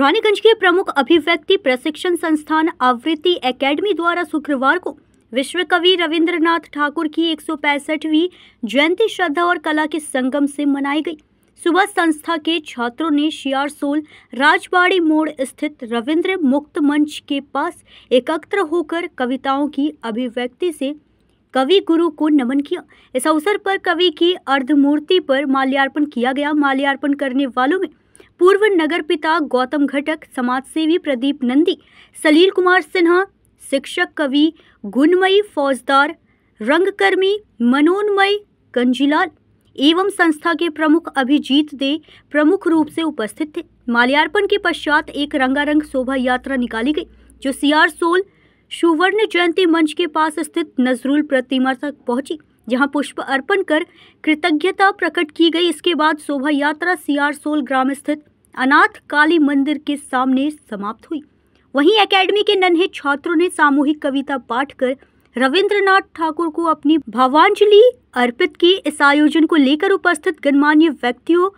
रानीगंज के प्रमुख अभिव्यक्ति प्रशिक्षण संस्थान आवृत्ति एकेडमी द्वारा शुक्रवार को विश्व कवि रविंद्रनाथ ठाकुर की 165वीं जयंती श्रद्धा और कला के संगम से मनाई गई। सुबह संस्था के छात्रों ने शियारसोल राजबाड़ी मोड़ स्थित रविंद्र मुक्त मंच के पास एकत्र होकर कविताओं की अभिव्यक्ति से कवि गुरु को नमन किया। इस अवसर पर कवि की अर्धमूर्ति पर माल्यार्पण किया गया। माल्यार्पण करने वालों में पूर्व नगर पिता गौतम घटक, समाजसेवी प्रदीप नंदी, सलील कुमार सिन्हा, शिक्षक कवि गुणमयी फौजदार, रंगकर्मी मनोन्मय गंजीलाल एवं संस्था के प्रमुख अभिजीत दे प्रमुख रूप से उपस्थित थे। माल्यार्पण के पश्चात एक रंगारंग शोभा यात्रा निकाली गई जो सियारसोल सुवर्ण जयंती मंच के पास स्थित नजरुल प्रतिमा तक पहुंची, जहां पुष्प अर्पण कर कृतज्ञता प्रकट की गई। इसके बाद शोभा यात्रा सियारसोल ग्राम स्थित अनाथ काली मंदिर के सामने समाप्त हुई। वहीं एकेडमी के नन्हे छात्रों ने सामूहिक कविता पाठ कर रविंद्रनाथ ठाकुर को अपनी भावांजलि अर्पित की। इस आयोजन को लेकर उपस्थित गणमान्य व्यक्तियों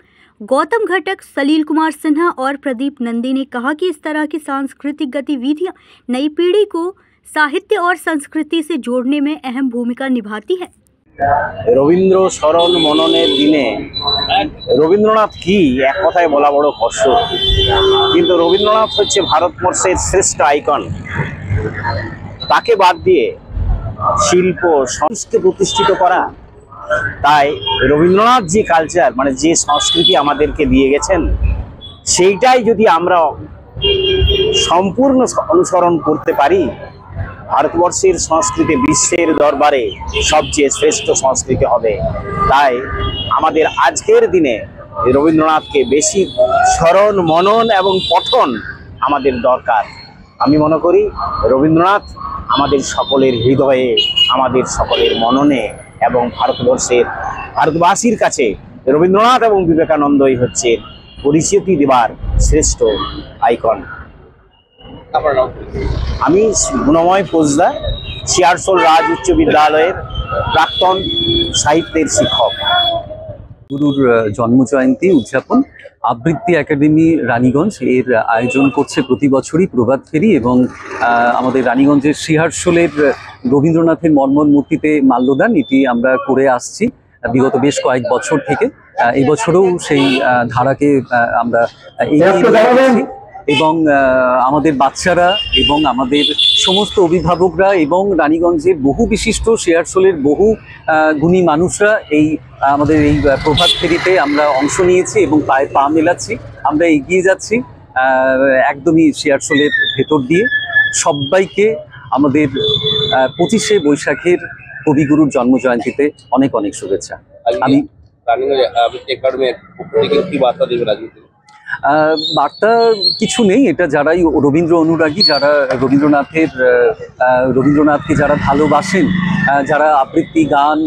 गौतम घटक, सलील कुमार सिन्हा और प्रदीप नंदी ने कहा कि इस तरह की सांस्कृतिक गतिविधियां नई पीढ़ी को साहित्य और संस्कृति से जोड़ने में अहम भूमिका निभाती है। रवींद्र शरण मननेर दिने रवींद्रनाथ की एक कथाय बोला बड़ कष्ट, किन्तु रवींद्रनाथ हच्छे भारतवर्षेर श्रेष्ठ आइकन। ताके बाद दिए शिल्प संस्कृति प्रतिष्ठित करा, ताई रवींद्रनाथ जी कालचार माने जे संस्कृति आमादेरके दिए गेछेन सेइटाई यदि आमरा सम्पूर्ण अनुसरण करते पारी, भारतवर्षेर संस्कृति विश्वेर दरबारे सबचेये श्रेष्ठ संस्कृति होबे। ताई आमादेर आजकेर दिने रवींद्रनाथके बेशी स्मरण मनन एवं पठन आमादेर दरकार। आमी मने करी रवींद्रनाथ आमादेर सकलेर हृदये, आमादेर सकलेर मनने एवं भारतवासीर काछे रवींद्रनाथ एवं विवेकानंदई हच्छे परिचिति देवार श्रेष्ठ आइकन। आमी गुणमय फौजदार, सियारसोल राज उच्च विद्यालयेर प्राक्तन साहित्येर शिक्षक। गुरुर जन्म जयंती उद्यापन आवृत्ति एकेडमी रानीगंज एर आयोजन करছে प्रति बछरই प्रभात फेरी এবং আমাদের রানীগঞ্জের শিয়ারসোলের রবীন্দ্রনাথের মর্মর মূর্তিতে মাল্যদান এটি আমরা করে আসছি বিগত বেশ কয়েক বছর থেকে। এই বছরও সেই ধারাকে আমরা এবং আমাদের বাচ্চারা এবং আমাদের সমস্ত অভিভাবকরা এবং রানীগঞ্জের বহু বিশিষ্ট শিয়ারসোলের বহু গুণী মানুষরা এই আমাদের এই প্রভাত ফেরিতে আমরা অংশ নিয়েছি এবং পায়ে পা মেলাচ্ছি। আমরা এগিয়ে যাচ্ছি একদমই শিয়ারসোলের ভেতর দিয়ে। সবাইকে আমাদের 25শে বৈশাখের কবিগুরুর জন্মজয়ন্তীতে অনেক অনেক শুভেচ্ছা। আমি বার্তা কিছু নেই, এটা যারাই রবীন্দ্র অনুরাগী, যারা রবীন্দ্রনাথকে যারা ভালোবাসেন, যারা আবৃত্তি গান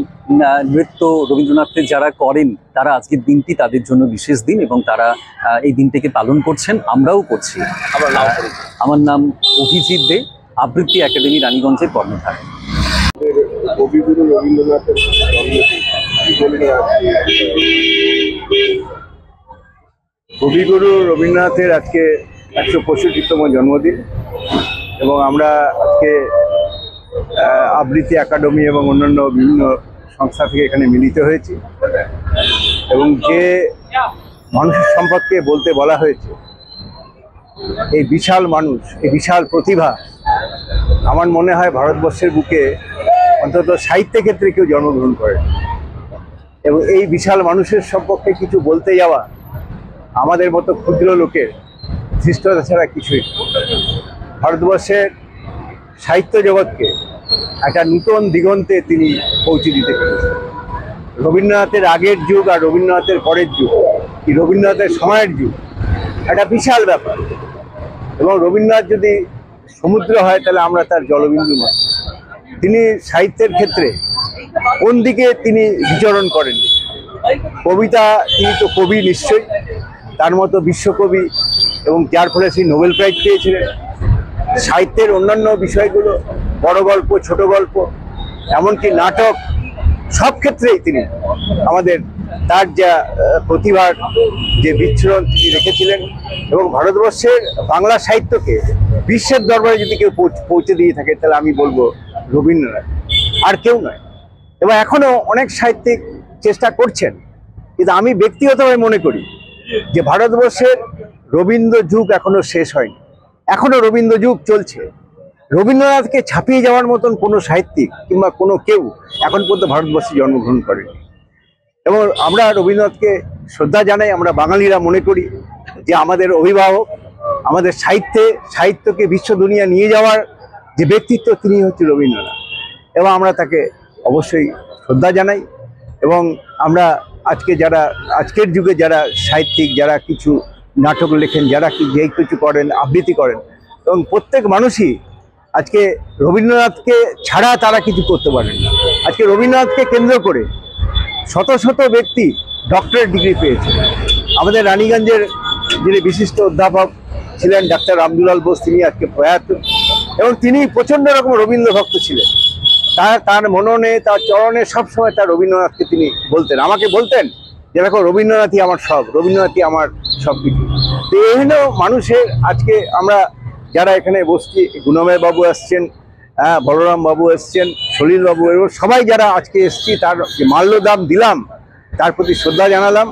নৃত্য রবীন্দ্রনাথের যারা করেন, তারা আজকের দিনটি তাদের জন্য বিশেষ দিন এবং তারা এই দিনটাকে পালন করছেন, আমরাও করছি। আমার নাম অভিজিৎ দে, আবৃত্তি একাডেমি রানীগঞ্জের কর্ণধার। কবিগুরু রবীন্দ্রনাথের কবিগুরু রবীন্দ্রনাথের আজকে 165তম জন্মদিন এবং আমরা আজকে আবৃত্তি একাডেমি এবং অন্যান্য বিভিন্ন সংস্থা থেকে এখানে মিলিত হয়েছি এবং যে মানুষের সম্পর্কে বলতে বলা হয়েছে, এই বিশাল মানুষ, এই বিশাল প্রতিভা, আমার মনে হয় ভারতবর্ষের বুকে অন্তত সাহিত্য ক্ষেত্রে কেউ জন্মগ্রহণ করে এবং এই বিশাল মানুষের সম্পর্কে কিছু বলতে যাওয়া আমাদের মতো ক্ষুদ্র লোকের ধৃষ্টতা ছাড়া কিছুই। ভারতবর্ষের সাহিত্য জগৎকে একটা নূতন দিগন্তে তিনি পৌঁছে দিতে পেরেছেন। রবীন্দ্রনাথের আগের যুগ আর রবীন্দ্রনাথের পরের যুগ, কি রবীন্দ্রনাথের সময়ের যুগ, একটা বিশাল ব্যাপার। এবং রবীন্দ্রনাথ যদি সমুদ্র হয় তাহলে আমরা তার জলবিন্দু নয়। তিনি সাহিত্যের ক্ষেত্রে কোন দিকে তিনি বিচরণ করেন, কবিতা, তিনি তো কবি নিশ্চয়ই, তার মতো বিশ্বকবি এবং যার ফলে সেই নোবেল প্রাইজ পেয়েছিলেন। সাহিত্যের অন্যান্য বিষয়গুলো, বড় গল্প, ছোট গল্প, এমনকি নাটক, সব ক্ষেত্রেই তিনি আমাদের তার যা প্রতিভার যে বিচ্ছুরণ তিনি রেখেছিলেন এবং ভারতবর্ষের বাংলা সাহিত্যকে বিশ্বের দরবারে যদি কেউ পৌঁছে দিয়ে থাকে তাহলে আমি বলবো রবীন্দ্রনাথ, আর কেউ নয়। এবং এখনো অনেক সাহিত্যিক চেষ্টা করছেন, কিন্তু আমি ব্যক্তিগতভাবে মনে করি যে ভারতবর্ষের রবীন্দ্র যুগ এখনো শেষ হয়নি, এখনো রবীন্দ্র যুগ চলছে। রবীন্দ্রনাথকে ছাপিয়ে যাওয়ার মতন কোনো সাহিত্যিক কিংবা কোনো কেউ এখন পর্যন্ত ভারতবর্ষে জন্মগ্রহণ করেনি। এবং আমরা রবীন্দ্রনাথকে শ্রদ্ধা জানাই। আমরা বাঙালিরা মনে করি যে আমাদের অভিভাবক, আমাদের সাহিত্যকে বিশ্ব দুনিয়া নিয়ে যাওয়ার যে ব্যক্তিত্ব তিনি হচ্ছে রবীন্দ্রনাথ, এবং আমরা তাকে অবশ্যই শ্রদ্ধা জানাই। এবং আমরা আজকের যুগে যারা সাহিত্যিক, যারা কিছু নাটক লেখেন, যারা যেই কিছু করেন, আবৃত্তি করেন, এবং প্রত্যেক মানুষই আজকে রবীন্দ্রনাথকে ছাড়া তারা কিছু করতে পারেন না। আজকে রবীন্দ্রনাথকে কেন্দ্র করে শত শত ব্যক্তি ডক্টরেট ডিগ্রি পেয়েছে। আমাদের রানীগঞ্জের যিনি বিশিষ্ট অধ্যাপক ছিলেন ডাক্তার রামদুলাল বোস, তিনি আজকে প্রয়াত, এবং তিনি প্রচণ্ড রকম রবীন্দ্র ভক্ত ছিলেন। তার মননে, তার চরণে সবসময় তার রবীন্দ্রনাথকে তিনি বলতেন, আমাকে বলতেন যে দেখো রবীন্দ্রনাথই আমার সব, রবীন্দ্রনাথই আমার সব কিছু। তো এইগুলো মানুষের আজকে আমরা যারা এখানে বসছি, গুণময় বাবু আসছেন, বলরাম বাবু এসছেন, সলিল বাবু, এবং সবাই যারা আজকে এসছি, তার যে মাল্যদান দিলাম, তার প্রতি শ্রদ্ধা জানালাম।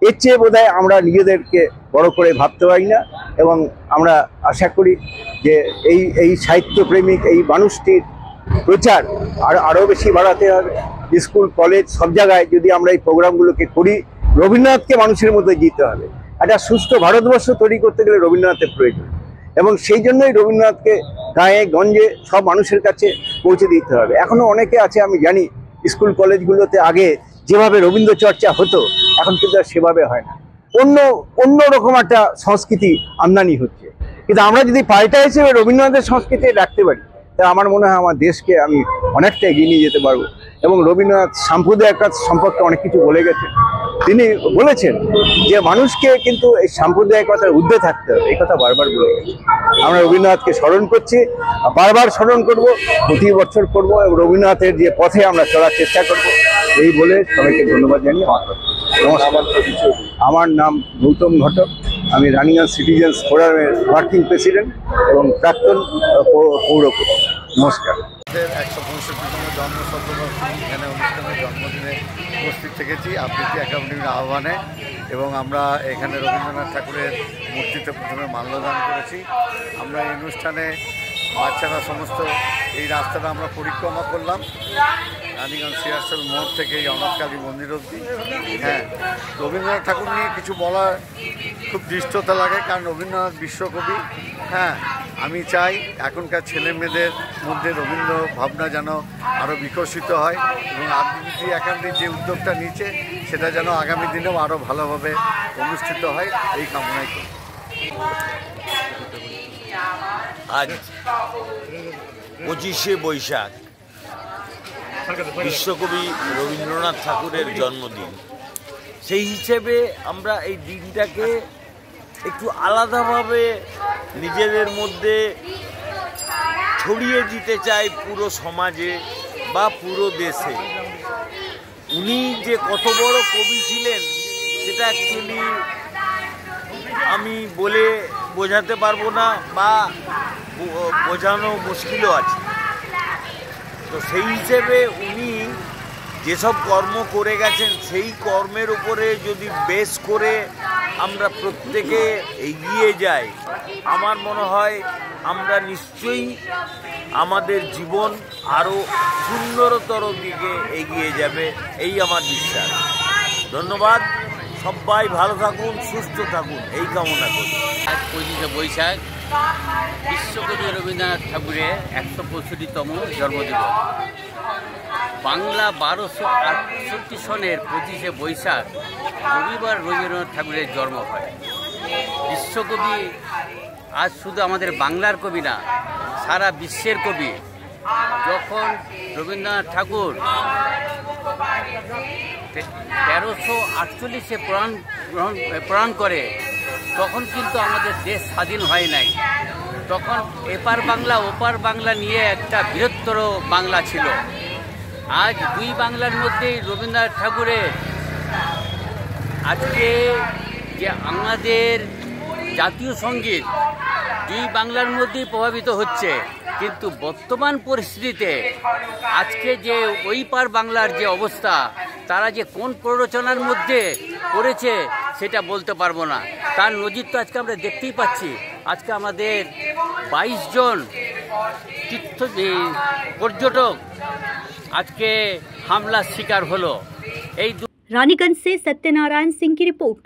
এর চেয়ে বোধহয় আমরা নিজেদেরকে বড় করে ভাবতে পারি না। এবং আমরা আশা করি যে এই সাহিত্যপ্রেমিক এই মানুষটির প্রচার আরও বেশি বাড়াতে হবে। স্কুল, কলেজ, সব জায়গায় যদি আমরা এই প্রোগ্রামগুলোকে করি, রবীন্দ্রনাথকে মানুষের মধ্যে দিতে হবে। একটা সুস্থ ভারতবর্ষ তৈরি করতে গেলে রবীন্দ্রনাথের প্রয়োজন, এবং সেই জন্যই রবীন্দ্রনাথকে গায়ে গঞ্জে সব মানুষের কাছে পৌঁছে দিতে হবে। এখনও অনেকে আছে, আমি জানি স্কুল কলেজগুলোতে আগে যেভাবে রবীন্দ্র চর্চা হতো এখন কিন্তু আর সেভাবে হয় না। অন্য রকম একটা সংস্কৃতি আমদানি হচ্ছে। কিন্তু আমরা যদি পাল্টা হিসেবে রবীন্দ্রনাথের সংস্কৃতি রাখতে পারি, তা আমার মনে হয় আমার দেশকে আমি অনেকটা এগিয়ে নিয়ে যেতে পারবো। এবং রবীন্দ্রনাথ সাম্প্রদায়িকতা সম্পর্কে অনেক কিছু বলে গেছেন। তিনি বলেছেন যে মানুষকে কিন্তু এই সাম্প্রদায়িকতার ঊর্ধ্বে থাকতে হবে, এই কথা বারবার বলে গেছেন। আমরা রবীন্দ্রনাথকে স্মরণ করছি, বারবার স্মরণ করব, প্রতি বছর করব, এবং রবীন্দ্রনাথের যে পথে আমরা চলার চেষ্টা করব। এই বলে সবাইকে ধন্যবাদ জানিয়ে নমস্কার। আমার নাম গৌতম ঘটক, আমি রানীগঞ্জ সিটিজেন্স ফোরামের ওয়ার্কিং প্রেসিডেন্ট এবং প্রাক্তন পৌরপতি। নমস্কার। 165তম জন্মশতবর্ষী এখানে অনুষ্ঠানে জন্মদিনে উপস্থিত থেকেছি আবৃত্তি একাডেমির আহ্বানে, এবং আমরা এখানে রবীন্দ্রনাথ ঠাকুরের মূর্তিতে প্রথমে মাল্যদান করেছি। আমরা এই অনুষ্ঠানে বাচ্চারা সমস্ত এই রাস্তাটা আমরা পরিক্রমা করলাম, রানীগঞ্জ সিয়ারসেল মোড় থেকে এই অনাথকালী মন্দির অবধি। হ্যাঁ, রবীন্দ্রনাথ ঠাকুর নিয়ে কিছু বলা খুব দৃষ্টতা লাগে, কারণ রবীন্দ্রনাথ বিশ্বকবি। হ্যাঁ, আমি চাই এখনকার ছেলে মেয়েদের মধ্যে রবীন্দ্র ভাবনা যেন আরও বিকশিত হয়, এবং আবৃত্তি একাডেমির যে উদ্যোগটা নিচ্ছে সেটা যেন আগামী দিনেও আরও ভালোভাবে অনুষ্ঠিত হয়, এই কামনাই করি। আজ 25শে বৈশাখ বিশ্বকবি রবীন্দ্রনাথ ঠাকুরের জন্মদিন। সেই হিসেবে আমরা এই দিনটাকে একটু আলাদাভাবে নিজেদের মধ্যে ছড়িয়ে দিতে চাই পুরো সমাজে বা পুরো দেশে। উনি যে কত বড় কবি ছিলেন সেটা অ্যাকচুয়ালি আমি বলে বোঝাতে পারবো না, বা বোঝানো মুশকিলও আছে। তো সেই হিসেবে উনি যেসব কর্ম করে গেছেন সেই কর্মের উপরে যদি বেস করে আমরা প্রত্যেকে এগিয়ে যাই, আমার মনে হয় আমরা নিশ্চয়ই আমাদের জীবন আরও সুন্দরতর দিকে এগিয়ে যাবে, এই আমার বিশ্বাস। ধন্যবাদ, সবাই ভালো থাকুন, সুস্থ থাকুন, এই কামনা করি। আজ 25শে বৈশাখ বিশ্বকবি রবীন্দ্রনাথ ঠাকুরের 165তম জন্মদিবস। বাংলা 1268 সনের 25শে বৈশাখ রবিবার রবীন্দ্রনাথ ঠাকুরের জন্ম হয়। বিশ্বকবি আজ শুধু আমাদের বাংলার কবি না, সারা বিশ্বের কবি। যখন রবীন্দ্রনাথ ঠাকুর 1348-এ প্রাণ করে, তখন কিন্তু আমাদের দেশ স্বাধীন হয় নাই। তখন এপার বাংলা ওপার বাংলা নিয়ে একটা বৃহত্তর বাংলা ছিল। আজ দুই বাংলার মধ্যেই রবীন্দ্রনাথ ঠাকুরের আজকে যে আমাদের জাতীয় সঙ্গীত দুই বাংলার মধ্যেই প্রভাবিত হচ্ছে, কিন্তু বর্তমান পরিস্থিতিতে আজকে যে ওই পার বাংলার যে অবস্থা, তারা যে কোন প্ররোচনার মধ্যে পড়েছে সেটা বলতে পারবো না। তার নজির তো আজকে আমরা দেখতেই পাচ্ছি। আজকে আমাদের 22 জন তীর্থ পর্যটক আজকে হামলার শিকার হলো। এই रानीगंज से सत्यनारायण सिंह की रिपोर्ट।